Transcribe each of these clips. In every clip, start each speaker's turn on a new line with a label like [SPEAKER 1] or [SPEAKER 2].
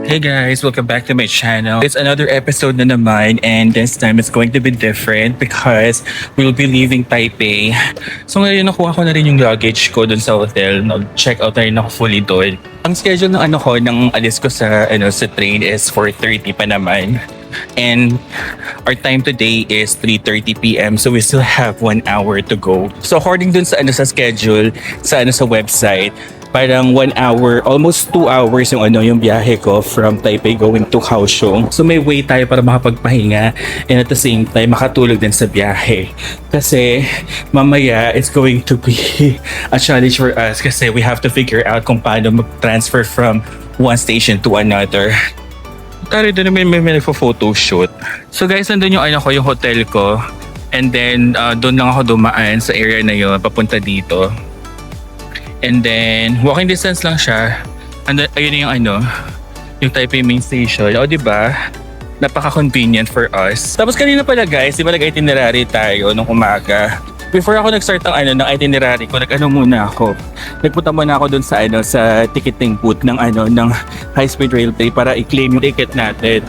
[SPEAKER 1] Hey guys, welcome back to my channel. It's another episode na naman and this time it's going to be different because we'll be leaving Taipei. So ngayon nakuha ko na rin yung luggage ko dun sa hotel. Nag-check out na rin ako fully doon. Ang schedule ng alis ko sa train is 4:30 pa naman. And our time today is 3:30 p.m. So we still have 1 hour to go. So according dun sa schedule, sa website, parang 1 hour, almost 2 hours yung biyahe ko from Taipei going to Kaohsiung. So may way tayo para makapagpahinga and at the same time makatulog din sa biyahe. Kasi mamaya it's going to be a challenge for us kasi we have to figure out kung paano mag-transfer from one station to another. Tari doon may nagpo-photo shoot. So guys, nandun yung yung hotel ko. And then doon lang ako dumaan sa area na yun, papunta dito. And then walking distance lang siya. Ayun yung Taipei main station. O diba? Napaka-convenient for us. Tapos kanina pala guys, diba nag-itinerary tayo nung umaga. Before ako nag-start ng itinerary ko, muna ako. Nagpunta muna ako dun sa sa ticketing booth ng High Speed Rail Train para i-claim yung ticket natin.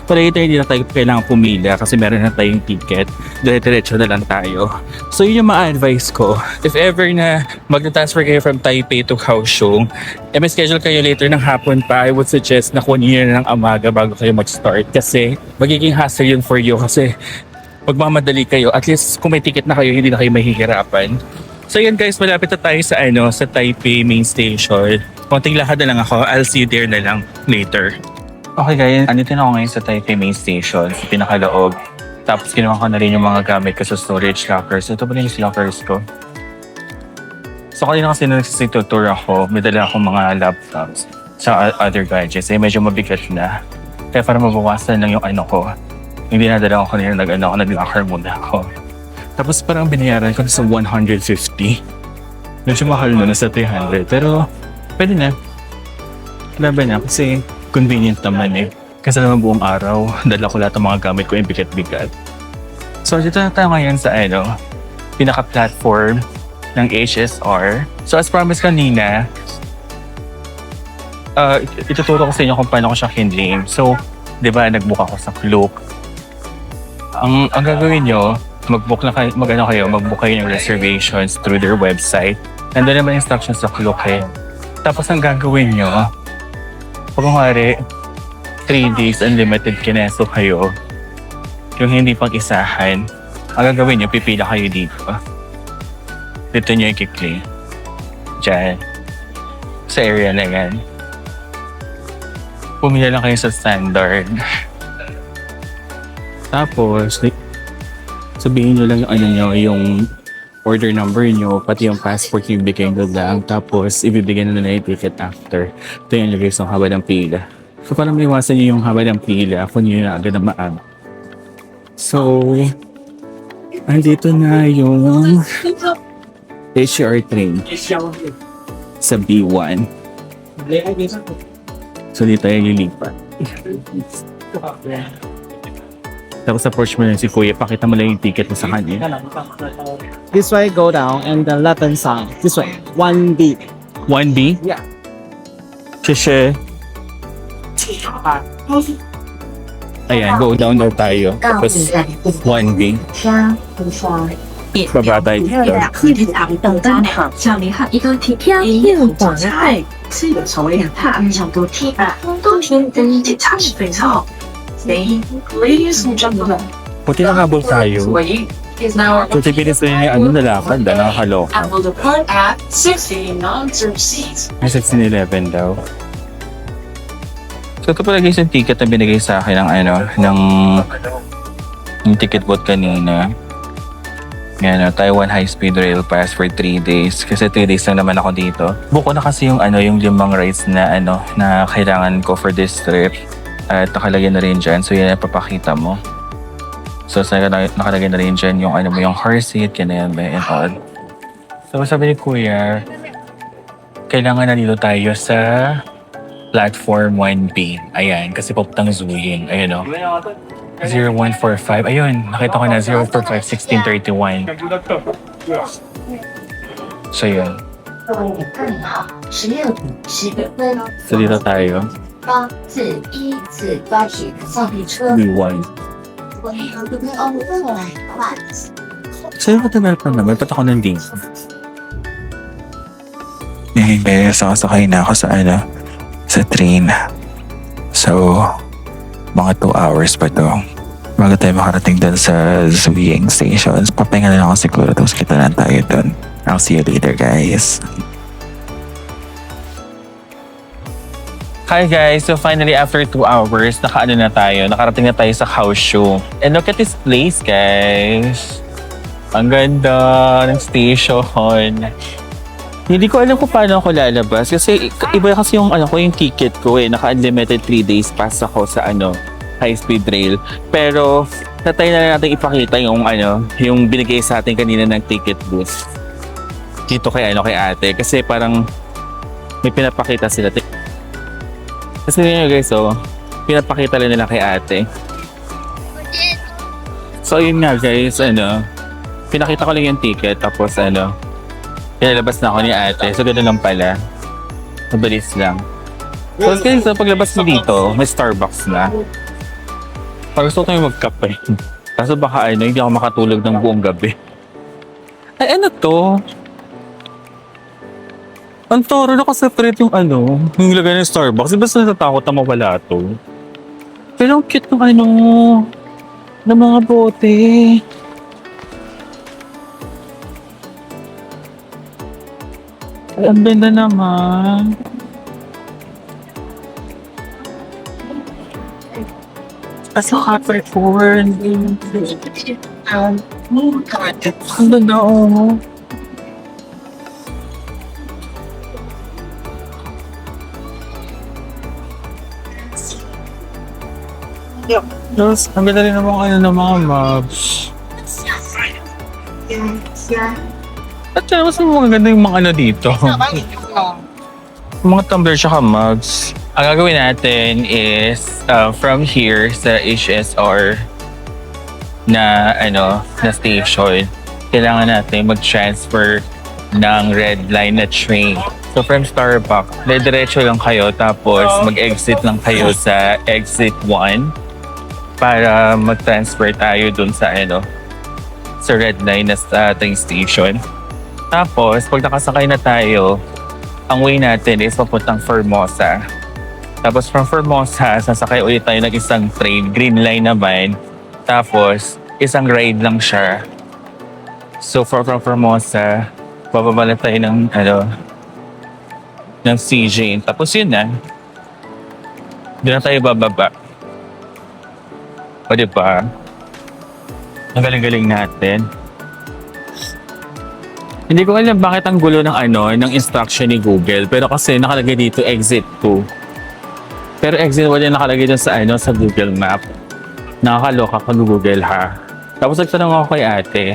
[SPEAKER 1] Para ito hindi na tayo kailangan pumila kasi meron na tayong ticket. Diretso na lang tayo. So yun yung ma-advise ko. If ever na mag-transfer kayo from Taipei to Kaohsiung, may schedule kayo later ng hapon pa, I would suggest na kunin nyo na ng amaga bago kayo mag-start. Kasi magiging hassle yun for you kasi magmamadali kayo. At least kung may ticket na kayo, hindi na kayo mahihirapan. So yun guys, malapit na tayo sa Taipei main station. Konting lakad na lang ako. I'll see you there na lang later. Okay guys, andito na ako ngayon sa Taipei main station, sa pinakaloob. Tapos ginawa ko na rin yung mga gamit ko sa storage lockers. Ito pala yung lockers ko. So kanina kasi nagsisitour ako, may dala akong mga laptops sa other gadgets. Medyo mabigat na. Kaya para mabawasan lang yung ko. Hindi nadala ko kanina nag-locker muna ako. Tapos parang binayaran ko na sa 150. Medyo mahal na sa 300. Pero pwede na. Laban na kasi convenient naman Kasi naman buong araw, dala ko lahat ng mga gamit ko yung bigat-bigat. So dito na tayo ngayon sa pinaka-platform ng HSR. So as promised kanina, ituturo ko sa inyo kung paano ko siya kinlaim. So, di ba, nag-book ako sa Klook. Ang gagawin nyo, mag-book kayo ng reservations through their website. Nandun naman instructions sa Klook Tapos ang gagawin nyo, pag kunwari 3 days unlimited kineso kayo, yung hindi pag-isahan, ang gagawin nyo, pipila kayo dito. Dito nyo i-claim. Diyan. Sa area na yan. Pumila lang kayo sa standard. Tapos, sabihin nyo lang yung order number nyo, pati yung passport yung ibigay nyo lang. Tapos, ibibigay na yung ticket after. Ito yung lagay sa haba ng pila. So, para maiwasan nyo yung haba ng pila, kung nyo na agad na maaga. So, andito na yung HCR train sa B1. So, dito tayo lilipat. Tapos approach mo lang si Kuya, pakita mo lang yung ticket mo sa kanya.
[SPEAKER 2] This way, go down, and the left hand side. This way, 1B.
[SPEAKER 1] 1B?
[SPEAKER 2] Yeah.
[SPEAKER 1] Sheshe. Ayan, go down daw tayo. Tapos 1B. Baba tayo dito.
[SPEAKER 3] 等单场向您喊一个提票业务广菜，是有从两帕想多提多听跟检查是非常好。Ladies and gentlemen,
[SPEAKER 1] Puti nakabol tayo.
[SPEAKER 3] wait is now
[SPEAKER 1] Kasi pinis na yung nalakad, nakakaloka.
[SPEAKER 3] and will depart at 6:89 to seats.
[SPEAKER 1] May 1611 daw. So ito pala guys yung ticket na binigay sa akin ng yung ticket booth kanina. Yan, Taiwan High Speed Rail Pass for 3 days. Kasi 3 days lang naman ako dito. Buko na kasi yung yung 5 rides na na kailangan ko for this trip. At nakalagay na rin dyan. So yan ang papakita mo. So nakalagay na rin dyan yung yung car seat, ganyan ba, and all. So sabi ni Kuya, kailangan na dito tayo sa platform 1B. Ayan, kasi papuntang Zuying. Ayun 0145. Ayun, nakita ko na 045 1631. So yun. So dito tayo.
[SPEAKER 4] 方至一至抓取上地车。
[SPEAKER 1] Liwan.
[SPEAKER 4] 快。
[SPEAKER 1] Sa'yo ka tagal pa naman, ba't ako nandito? Beres ako, sakay na ako sa train. So, mga 2 hours pa to. Bago tayo makarating dun sa Zwiying Station. Papahinga na lang ako siguro, tapos kita na tayo dun. I'll see you later, guys. Hi guys! So finally, after 2 hours, nakarating na tayo sa house show. And look at this place, guys. Ang ganda ng station. Hindi ko alam kung paano ako lalabas kasi iba kasi yung yung ticket ko eh. Naka-unlimited 3 days pass ako sa high-speed rail. Pero tatay na natin ipakita yung binigay sa atin kanina ng ticket booth. Dito kay ate kasi parang may pinapakita sila. Kasi yun guys, pinapakita rin nila kay ate. So yun nga guys, pinakita ko lang yung ticket tapos pinalabas na ako ni ate. So gano'n lang pala. Mabilis lang. So guys, paglabas mo dito, may Starbucks na. Parang gusto ko yung magkape. Kaso baka hindi ako makatulog ng buong gabi. Ay ano to? Ang toro na separate yung yung lagay ng Starbucks. Diba sa natatakot na mawala to? Pero ang cute ng ng mga bote. Ay, ang ganda naman. Asa Capricorn. Ang ganda Yes, ang ganda rin naman ng mga maps. At saka mas mga ganda yung mga dito. Mga tumbler tsaka mugs. Ang gagawin natin is from here sa HSR na station, kailangan natin mag-transfer ng red line na train. So from Starbucks, diretso lang kayo tapos mag-exit lang kayo sa exit 1 para mag-transfer tayo dun sa sa red line na sa ating station. Tapos, pag nakasakay na tayo, ang way natin is papuntang Formosa. Tapos from Formosa, sasakay ulit tayo ng isang train, green line naman. Tapos, isang ride lang siya. So from Formosa, bababa na tayo ng ng CJ. Tapos yun na. Doon na tayo bababa. O diba? Ang galing-galing natin. Hindi ko alam bakit ang gulo ng ng instruction ni Google. Pero kasi nakalagay dito exit 2. Pero exit 1 yung nakalagay dun sa sa Google Map. Nakakaloka ka Google ha. Tapos nagtanong ako kay ate.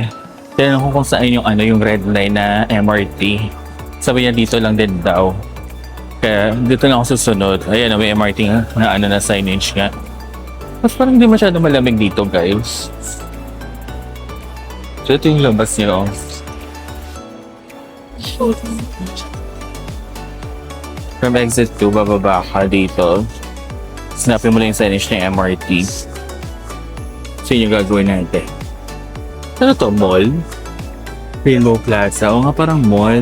[SPEAKER 1] Tinanong ko kung saan yung yung red line na MRT. Sabi niya dito lang din daw. Kaya dito na ako susunod. Ayan, may MRT na na signage nga. Mas parang hindi masyado malamig dito, guys. So ito yung labas niyo. From exit 2, bababa ka dito. Sinapin mo lang yung signage ng MRT. So yun yung gagawin natin. Ano to? Mall? Rainbow Plaza. O nga, parang mall.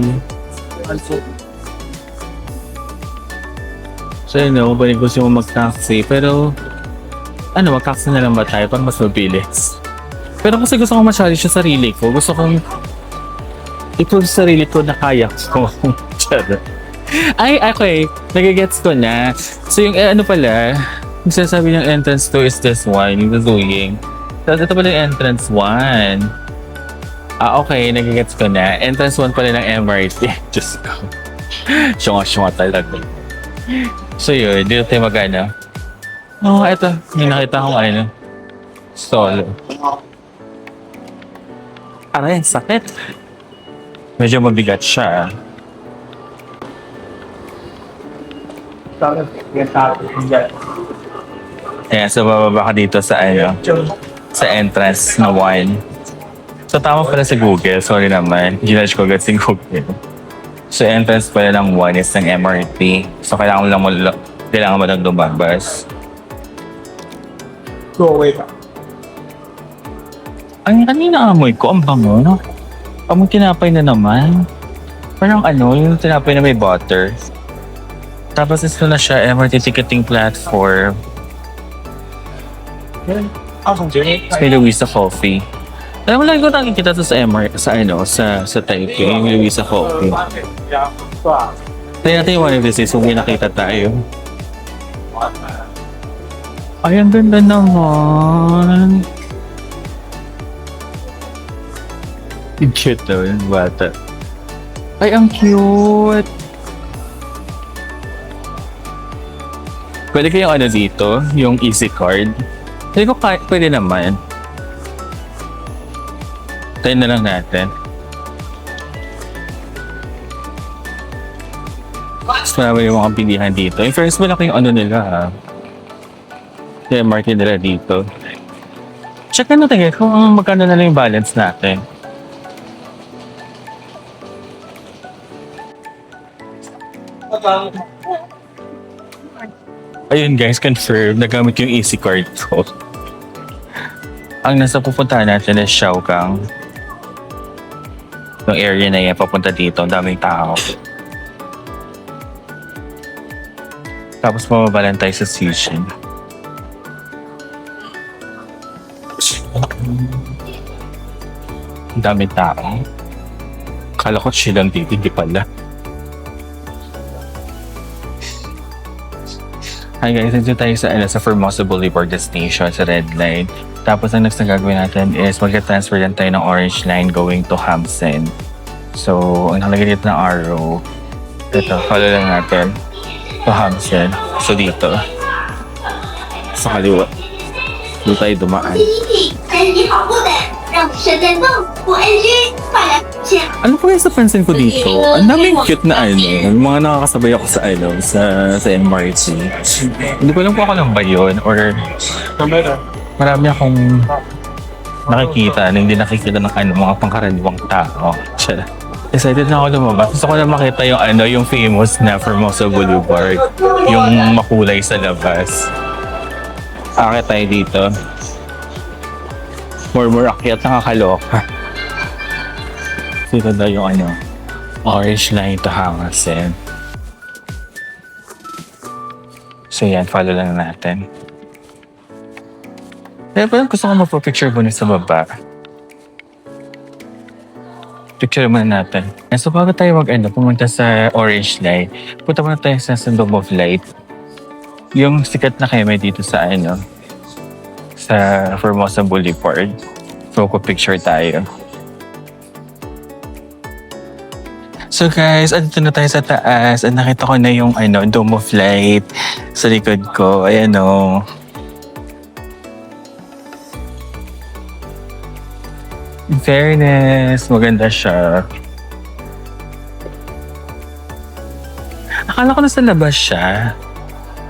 [SPEAKER 1] So yun kung gusto mo mag-taxi. Pero, mag-taxi na lang ba tayo para mas mabilis? Pero kasi gusto kong ma-challenge yung sarili ko. Gusto kong i-prove sa sarili ko na kaya ko. Ay, okay. Nagigets ko na. So yung pala, yung sinasabi ng entrance 2 is this one, yung Zwiying. So ito pala yung entrance 1. Okay. Nagigets ko na. Entrance 1 pala ng MRT. Diyos ko. Syunga-syunga talaga. So yun, dito tayo ito. May nakita akong solo. Aray, sakit. Medyo mabigat siya. Ayan, so bababa ka dito sa sa entrance na 1. So tama pala sa Google, sorry naman. Ginudge ko agad si Google. So entrance pala ng 1 is ng MRT. So kailangan mo lang Kailangan mo nang lumabas.
[SPEAKER 2] Go away pa.
[SPEAKER 1] Ang kanina amoy ko, ang bango. Amoy tinapay na naman. Parang ano, yung tinapay na may butter. Tapos ito na siya, MRT ticketing platform. May Luisa Coffee. Alam mo lang ko nakikita to sa sa Taipei, may Luisa Coffee. Tayo natin yung one of these days, kung may nakita tayo. Ay, ang ganda naman. Ang cute daw yung bata. Ay, ang cute! Pwede kayong ano dito, yung easy card. Hindi ko pwede naman. Tayo na lang natin. Mas marami yung mga pilihan dito. In fairness, malaki yung ano nila ha. Yung MRT nila dito. Check na natin kung magkano na lang yung balance natin. Ayun guys, confirm. Nagamit yung easy card ko. Ang nasa pupuntahan natin is Xiaogang. Yung area na yan, papunta dito. Ang daming tao. Tapos mababalan tayo sa Xixin. Ang daming tao. Kala ko chill lang dito, hindi pala. Hi guys, nandito tayo sa Formosa Boulevard Destination sa Red Line. Tapos ang next na gagawin natin is mag-transfer din tayo ng Orange Line going to Hamsen. So, ang nakalagay dito ng arrow, ito, follow lang natin to Hamsen. So dito, sa kaliwa, dito tayo dumaan.
[SPEAKER 4] 你好不等，让神灯动不安居，快来前
[SPEAKER 1] Ano pa yung napansin ko dito? Ang daming cute na yung mga nakakasabay ako sa MRT. Hindi ko alam kung ako lang ba yun or marami akong nakikita na hindi nakikita ng mga pangkaraniwang tao. Excited na ako lumabas. Gusto ko na makita yung famous na Formosa Boulevard. Yung makulay sa labas. Akit tayo dito. More akyat, nakakaloka. Dito daw yung Orange Line to Hamsen. So yan, follow lang natin. Pero parang gusto ko magpa-picture muna sa baba. Picture muna natin. And so bago tayo pumunta sa Orange Line, punta muna tayo sa Dome of Light. Yung sikat na keme dito sa sa Formosa Boulevard. So, picture tayo. So guys, andito na tayo sa taas. Nakita ko na yung Dome of Light sa likod ko. Ayan o. In fairness, maganda siya. Akala ko nasa labas siya.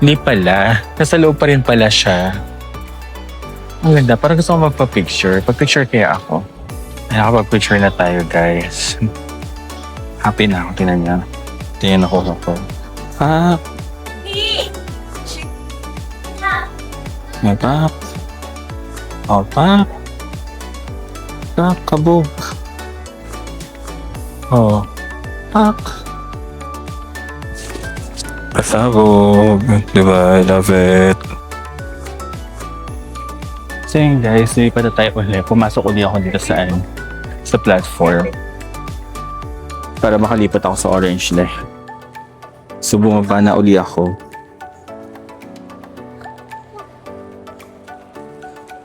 [SPEAKER 1] Hindi pala. Nasa loob pa rin pala siya. Ang ganda. Parang gusto ko magpa-picture. Pag-picture kaya ako. Ay, nakapag-picture na tayo, guys. Happy na ako. Tinan niya. Tingnan ako. Pak! May pak! Oh, pak! Pak! Kabog! Oh. Pak! Kasabog! Diba? I love it! So yun guys, lipat na tayo ulit. Pumasok ulit ako dito sa platform. Para makalipat ako sa Orange Line. So bumaba na uli ako.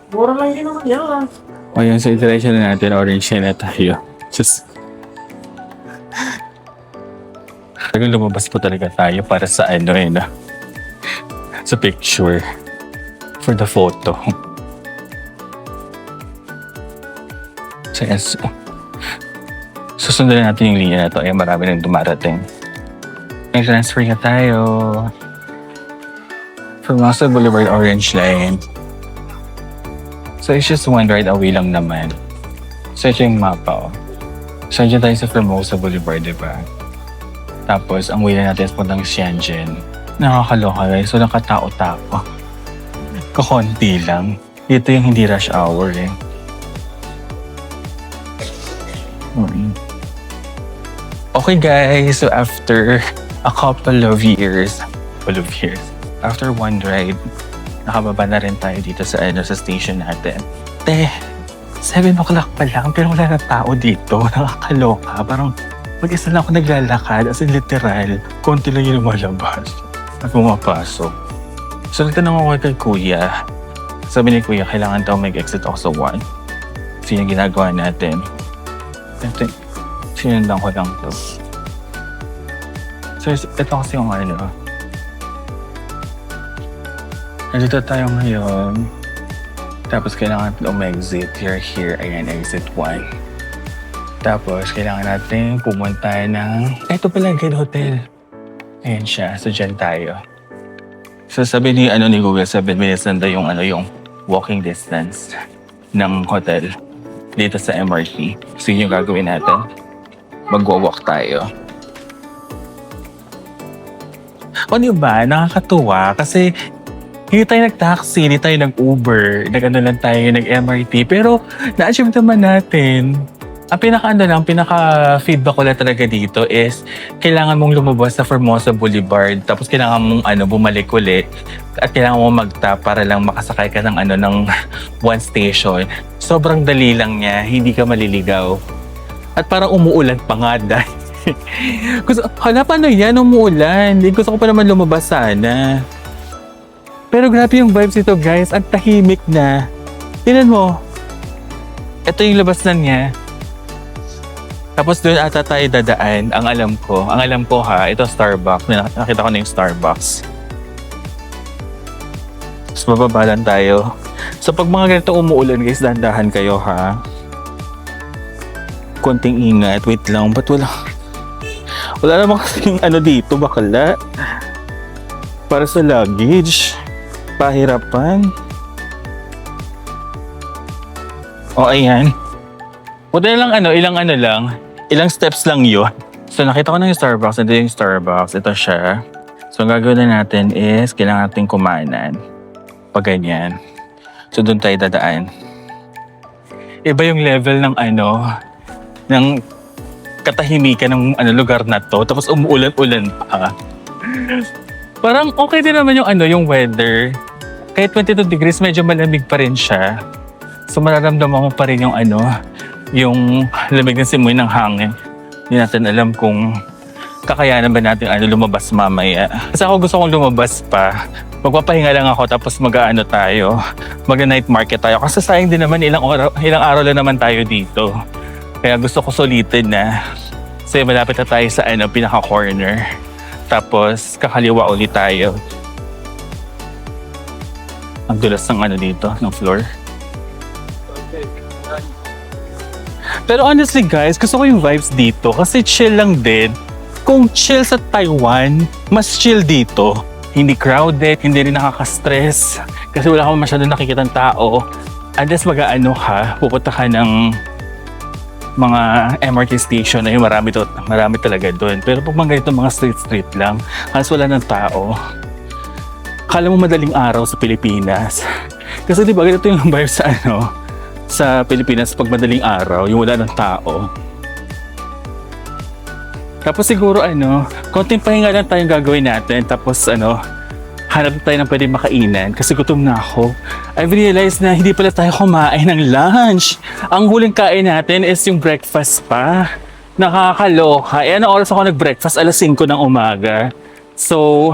[SPEAKER 2] Mura lang din naman yan.
[SPEAKER 1] O yun, so iteration na natin. Orange Line na tayo. Just... Talagang lumabas po talaga tayo para sa sa picture. For the photo. So yes. Susundan natin yung linya na to. Ay, marami nang dumarating. May transfer na tayo. Formosa Boulevard Orange Line. So it's just one ride away lang naman. So ito yung mapa. So dyan tayo sa Formosa Boulevard, diba? Tapos ang way na natin is puntang Shenzhen. Nakakaloka guys. So nakatao-tao. Kakonti lang. Dito yung hindi rush hour eh. Okay guys, so after a couple of years, after one ride, nakababa na rin tayo dito sa station natin. 7 o'clock pa lang, pero wala na tao dito. Nakakaloka. Parang mag-isa lang ako naglalakad, as in literal, konti lang yung lumalabas at pumapasok. So nagtanong ako kay kuya. Sabi ni kuya, kailangan daw mag-exit ako sa 1. So yung ginagawa natin. Sinundan ko lang to. So ito kasi yung nandito tayo ngayon. Tapos kailangan exit. You're here. Ayan, exit 1. Tapos kailangan natin pumunta ng... Ito pala, Guide Hotel. Ayan siya. So dyan tayo. So sabi ni Google, 7 minutes na daw yung walking distance ng hotel dito sa MRT. So yun yung gagawin natin. Magwa-walk tayo. O diba, nakakatuwa kasi hindi tayo nag-taxi, hindi tayo nag-Uber, lang tayo, nag-MRT. Pero na-achieve naman natin. Ang pinaka-feedback ko lang talaga dito is kailangan mong lumabas sa Formosa Boulevard. Tapos kailangan mong bumalik ulit. At kailangan mong mag-tap para lang makasakay ka ng ng one station. Sobrang dali lang niya, hindi ka maliligaw. At parang umuulan pa nga dahil. Hala, paano yan? Umuulan. Gusto ko pa naman lumabas sana. Pero grabe yung vibes ito guys. Ang tahimik na. Tingnan mo. Ito yung labas na niya. Tapos doon ata tayo dadaan. Ang alam ko ha, ito Starbucks. Nakita ko na yung Starbucks. Tapos mababalan tayo. So pag mga ganito umuulan guys, dahan-dahan kayo ha. Konting ingat. Wait lang, ba't wala namang kasing dito, bakala. Para sa luggage. Pahirapan. O ayan. Punta lang ilang steps lang yun. So nakita ko na yung Starbucks. Ito yung Starbucks. Ito siya. So ang gagawin na natin is kailangan natin kumanan. Pag ganyan. So doon tayo dadaan. Iba yung level ng ng katahimikan ng lugar na to. Tapos umuulan-ulan pa. Parang okay din naman yung yung weather. Kahit 22 degrees, medyo malamig pa rin siya. So mararamdaman mo pa rin yung yung lamig ng simoy ng hangin. Hindi natin alam kung kakayanan ba natin lumabas mamaya. Kasi ako gusto kong lumabas pa. Magpapahinga lang ako tapos tayo. Mag-night market tayo. Kasi sayang din naman ilang araw lang naman tayo dito. Kaya gusto ko sulitin na. Kasi malapit na tayo sa pinaka-corner. Tapos kakaliwa ulit tayo. Ang dulas ng dito, ng floor. Pero honestly guys, gusto ko yung vibes dito kasi chill lang din. Kung chill sa Taiwan, mas chill dito. Hindi crowded, hindi rin nakaka-stress. Kasi wala kang masyadong nakikitang tao. Unless pupunta ka ng mga MRT station ay marami talaga doon. Pero pag mga ganito mga street lang, halos wala ng tao. Kala mo madaling araw sa Pilipinas. Kasi di ba ganito yung vibe sa Pilipinas pag madaling araw, yung wala ng tao. Tapos siguro konting pahinga lang tayong gagawin natin. Tapos hanap tayo ng pwede makainan kasi gutom na ako. I've realized na hindi pala tayo kumain ng lunch. Ang huling kain natin is yung breakfast pa. Nakakaloka. Anong oras ako nag-breakfast? 5:00 ng umaga. So,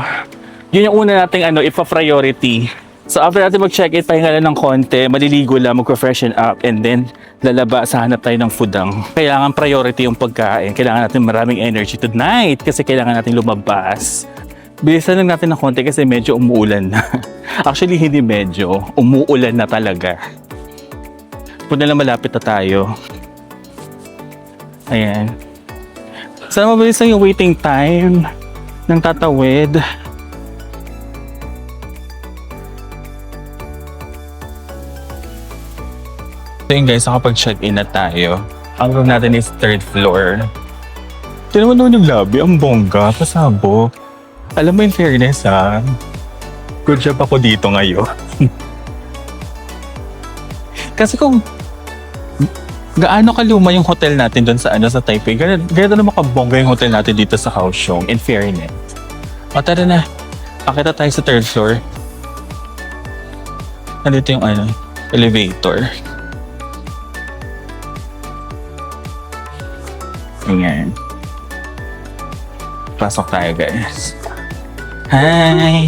[SPEAKER 1] yun yung una nating ipa-priority. So after natin mag-check-in, pahinga lang ng konti, maliligo lang, mag-freshen up, and then lalabas, hanap tayo ng foodang. Kailangan priority yung pagkain. Kailangan natin maraming energy tonight kasi kailangan natin lumabas. Bilisan lang natin ng konti kasi medyo umuulan na. Actually, hindi medyo. Umuulan na talaga. Punta lang malapit na tayo. Ayan. Sana mabilis lang yung waiting time ng tatawid. So yun guys, nakapag-check-in na tayo. Ang room natin is 3rd floor. Tignan mo naman yung lobby, ang bongga, pasabog. Alam mo, in fairness good job ako dito ngayon. Kasi kung gaano kaluma yung hotel natin doon sa sa Taipei, ganito na makabongga yung hotel natin dito sa Kaohsiung, in fairness. O tara na, akita tayo sa third floor. Nandito yung elevator. Ayan. Pasok tayo, guys. Hi!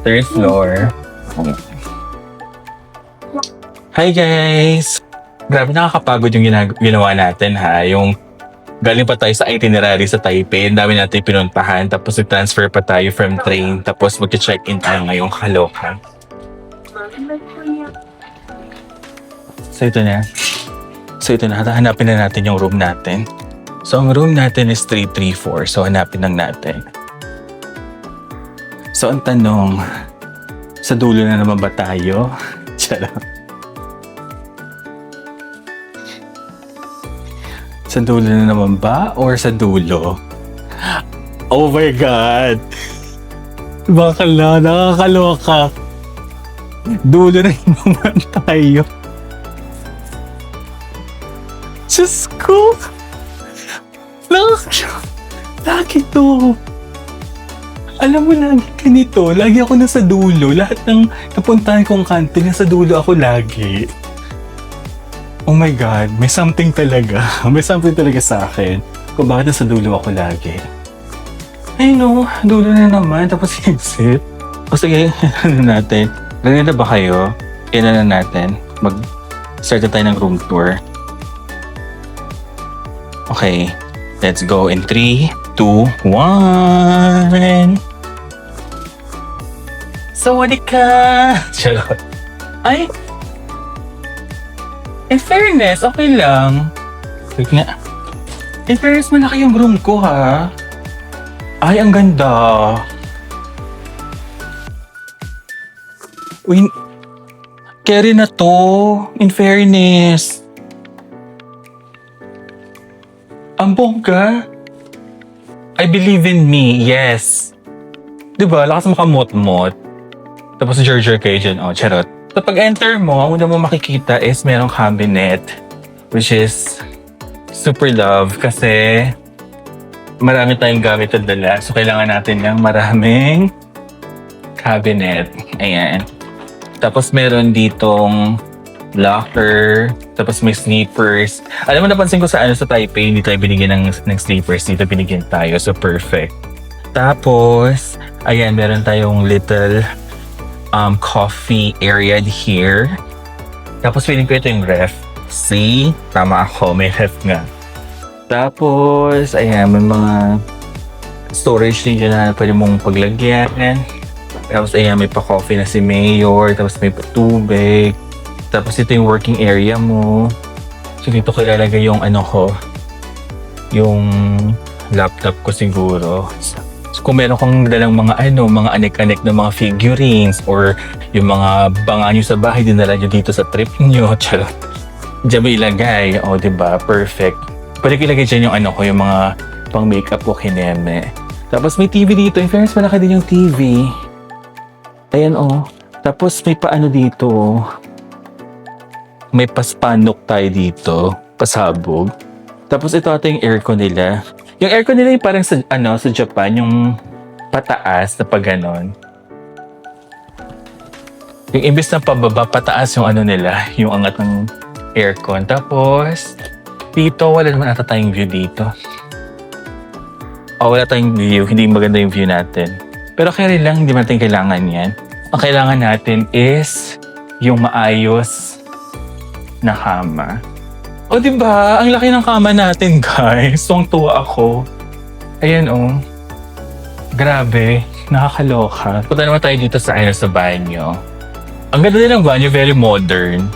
[SPEAKER 1] Third floor. Hi, guys! Grabe, nakakapagod yung ginawa natin, Yung galing pa tayo sa itinerary sa Taipei. Ang dami natin pinuntahan. Tapos transfer pa tayo from train. Tapos mag-check-in tayo ngayong Caloocan. So ito na. Hanapin na natin yung room natin. So ang room natin is 334. So hanapin lang natin. So ang tanong, sa dulo na naman ba tayo? Charot. Sa dulo na naman ba? Or sa dulo? Oh my God! Bakala, nakakaloka. Dulo na naman tayo. Diyos ko! Lagi to. Alam mo, lagi ganito. Lagi ako nasa dulo. Lahat ng napuntahan kong kanto, nasa dulo ako lagi. Oh my God, may something talaga. May something talaga sa akin. Kung bakit nasa dulo ako lagi. Ay no, dulo na naman. Tapos exit. O sige, natin. Ganyan na ba kayo? Yan na natin. Mag-start na tayo ng room tour. Okay, let's go in 3, 2, 1. Sawadika! Charot. Ay! In fairness, okay lang. Wait nga. In fairness, malaki yung room ko, Ay, ang ganda. Uy, carry na to. In fairness. Ang bongga. I believe in me, yes. Diba, lakas makamot-mot. Tapos George kayo dyan, charot. So pag enter mo, ang una mo makikita is merong cabinet. Which is super love kasi marami tayong gamit at dala. So kailangan natin ng maraming cabinet. Ayan. Tapos meron ditong locker, tapos may sleepers. Alam mo, napansin ko sa sa Taipei, hindi tayo binigyan ng sleepers. Dito binigyan tayo. So, perfect. Tapos, ayan, meron tayong little coffee area here. Tapos, feeling ko ito yung ref. See? Tama ako, may ref nga. Tapos, ayan, may mga storage din dyan na pwede mong paglagyan. Tapos, ayan, may pa-coffee na si Mayor. Tapos, may pa-tubig. Tapos ito yung working area mo. So dito ko ilalagay yung yung laptop ko siguro. So kung meron kang dalang mga mga anek-anek na mga figurines or yung mga banga nyo sa bahay, dinala nyo dito sa trip nyo. Charot. Diyan mo ilagay. O, diba? Perfect. Pwede ko ilagay dyan yung yung mga pang makeup ko kineme. Tapos may TV dito. In fairness, malaki din yung TV. Ayan Tapos may paano dito. May paspanok tayo dito, pasabog. Tapos ito ata yung aircon nila. Yung aircon nila yung parang sa Japan, yung pataas na pag ganon. Yung imbis na pababa, pataas yung nila, yung angat ng aircon. Tapos, dito, wala naman ata tayong view dito. Wala tayong view, hindi maganda yung view natin. Pero kaya lang, hindi natin kailangan yan. Ang kailangan natin is yung maayos na kama. O diba? Ang laki ng kama natin, guys. Tuwang-tuwa ako. Ayan Grabe. Nakakaloka. Punta naman tayo dito sa sa banyo. Ang ganda din ng banyo. Very modern.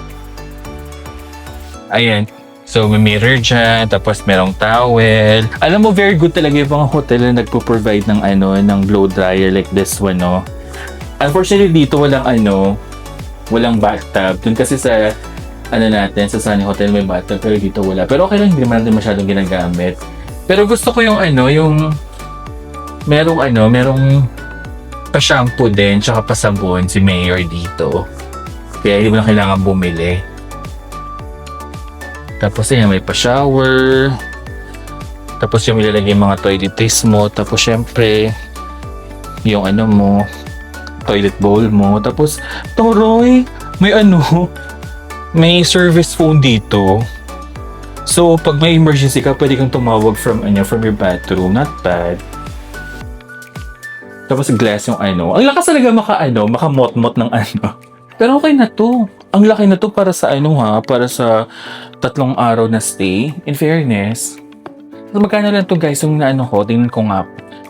[SPEAKER 1] Ayan. So, may mirror dyan. Tapos, merong towel. Alam mo, very good talaga yung mga hotel na nagpo-provide ng ng blow dryer like this one, Unfortunately, dito walang bathtub. Dun kasi sa natin, sa Sunny Hotel may bathtub, pero dito wala. Pero okay lang, hindi naman natin masyadong ginagamit. Pero gusto ko yung merong pa-shampoo din, tsaka pa-sabon si Mayor dito. Kaya hindi mo na kailangan bumili. Tapos ayan, may pa-shower. Tapos yung ilalagay yung mga toiletries mo. Tapos syempre, yung toilet bowl mo. Tapos, Toroy, may service phone dito. So, pag may emergency ka, pwede kang tumawag from your bathroom. Not bad. Tapos glass yung Ang lakas talaga makamot-mot ng Pero okay na to. Ang laki na to para sa para sa 3 araw na stay. In fairness. So, magkano lang to guys, yung tingnan ko nga.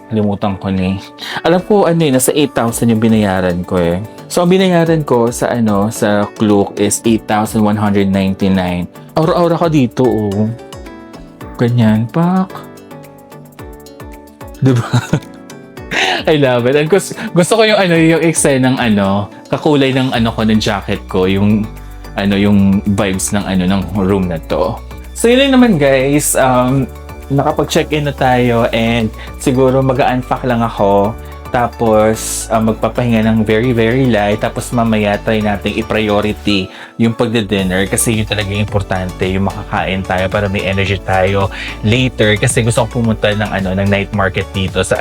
[SPEAKER 1] Kalimutan ko ni. Alam ko nasa 8,000 yung binayaran ko eh. So, ang binayaran ko sa sa Klook is 8,199. Aura-aura ka dito oh. Ganyan, pak. Diba? I love it. And gusto ko yung yung eksena ng kakulay ng ko ng jacket ko, yung yung vibes ng ng room na to. So yun lang naman guys, nakapag-check-in na tayo and siguro mag-unpack lang ako. Tapos magpapahinga ng very very light. Tapos mamaya try natin i-priority yung pagde-dinner kasi yun talaga yung importante, yung makakain tayo para may energy tayo later kasi gusto kong pumunta ng night market dito sa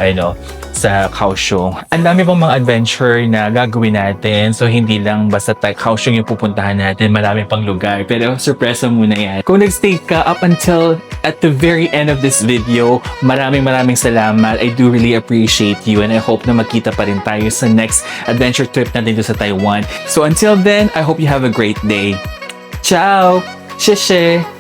[SPEAKER 1] sa Kaohsiung. Ang dami pang mga adventure na gagawin natin. So hindi lang basta Kaohsiung yung pupuntahan natin, marami pang lugar. Pero surpresa muna yan. Kung nag-stay ka up until at the very end of this video, maraming salamat. I do really appreciate you and I hope na magkita pa rin tayo sa next adventure trip natin dito sa Taiwan. So until then, I hope you have a great day. Ciao! Xie xie!